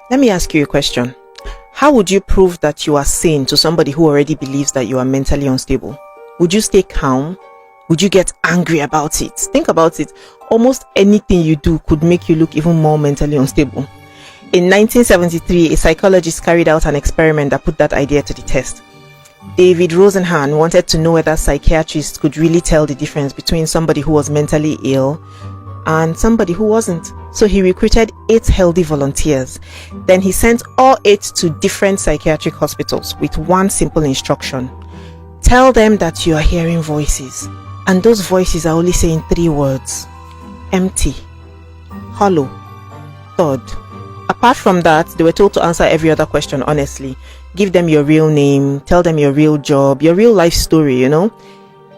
Let me ask you a question. How would you prove that you are sane to somebody who already believes that you are mentally unstable? Would you stay calm? Would you get angry about it? Think about it. Almost anything you do could make you look even more mentally unstable. In 1973, a psychologist carried out an experiment that put that idea to the test. David Rosenhan wanted to know whether psychiatrists could really tell the difference between somebody who was mentally ill and somebody who wasn't. So he recruited 8 healthy volunteers. Then he sent all 8 to different psychiatric hospitals with one simple instruction. Tell them that you are hearing voices, and those voices are only saying 3 words: empty, hollow, thud. Apart from that, they were told to answer every other question honestly. Give them your real name, tell them your real job, your real life story,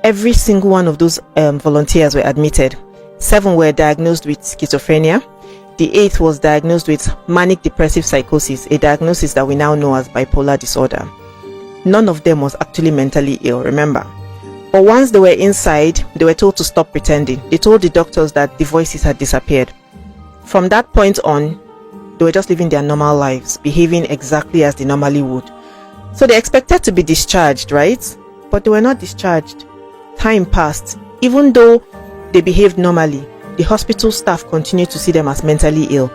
Every single one of those volunteers were admitted. 7 were diagnosed with schizophrenia. The 8th was diagnosed with manic depressive psychosis, a diagnosis that we now know as bipolar disorder. None of them was actually mentally ill, remember. But once they were inside, they were told to stop pretending. They told the doctors that the voices had disappeared. From that point on, they were just living their normal lives, behaving exactly as they normally would. So they expected to be discharged, right? But they were not discharged. Time passed. Even though they behaved normally, the hospital staff continued to see them as mentally ill.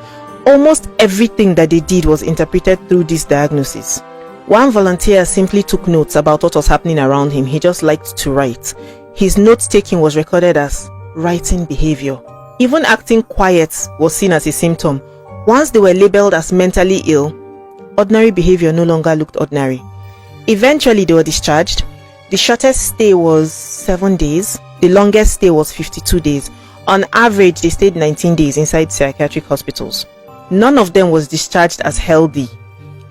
Almost everything that they did was interpreted through this diagnosis. One volunteer simply took notes about what was happening around him. He just liked to write. His note-taking was recorded as writing behavior. Even acting quiet was seen as a symptom. Once they were labeled as mentally ill, ordinary behavior no longer looked ordinary. Eventually, they were discharged. The shortest stay was 7 days. The longest stay was 52 days. On average, they stayed 19 days inside psychiatric hospitals. None of them was discharged as healthy.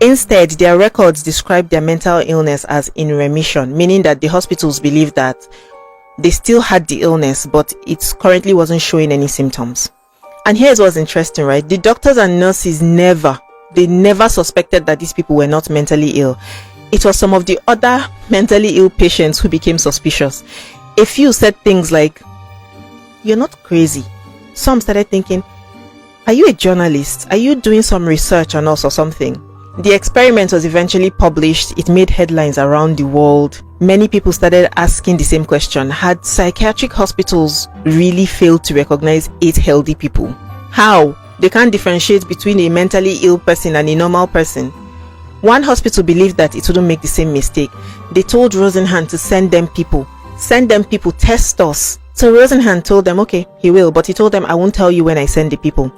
Instead, their records described their mental illness as in remission, meaning that the hospitals believed that they still had the illness, but it currently wasn't showing any symptoms. And here's what's interesting, right? The doctors and nurses never suspected that these people were not mentally ill. It was some of the other mentally ill patients who became suspicious. A few said things like, "You're not crazy." Some started thinking, "Are you a journalist? Are you doing some research on us or something?" The experiment was eventually published. It made headlines around the world. Many people started asking the same question: had psychiatric hospitals really failed to recognize 8 healthy people? How? They can't differentiate between a mentally ill person and a normal person. One hospital believed that it wouldn't make the same mistake. They told Rosenhan to send them people, test us. So Rosenhan told them, okay, he will, but he told them, I won't tell you when I send the people.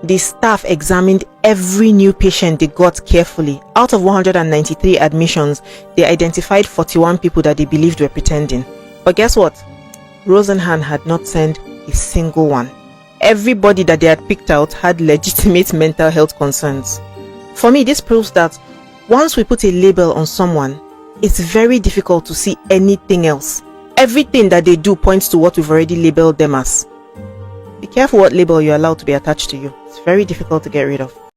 The staff examined every new patient they got carefully. Out of 193 admissions, they identified 41 people that they believed were pretending. But guess what? Rosenhan had not sent a single one. Everybody that they had picked out had legitimate mental health concerns. For me, this proves that once we put a label on someone, it's very difficult to see anything else. Everything that they do points to what we've already labeled them as. Be careful what label you're allowed to be attached to you. It's very difficult to get rid of.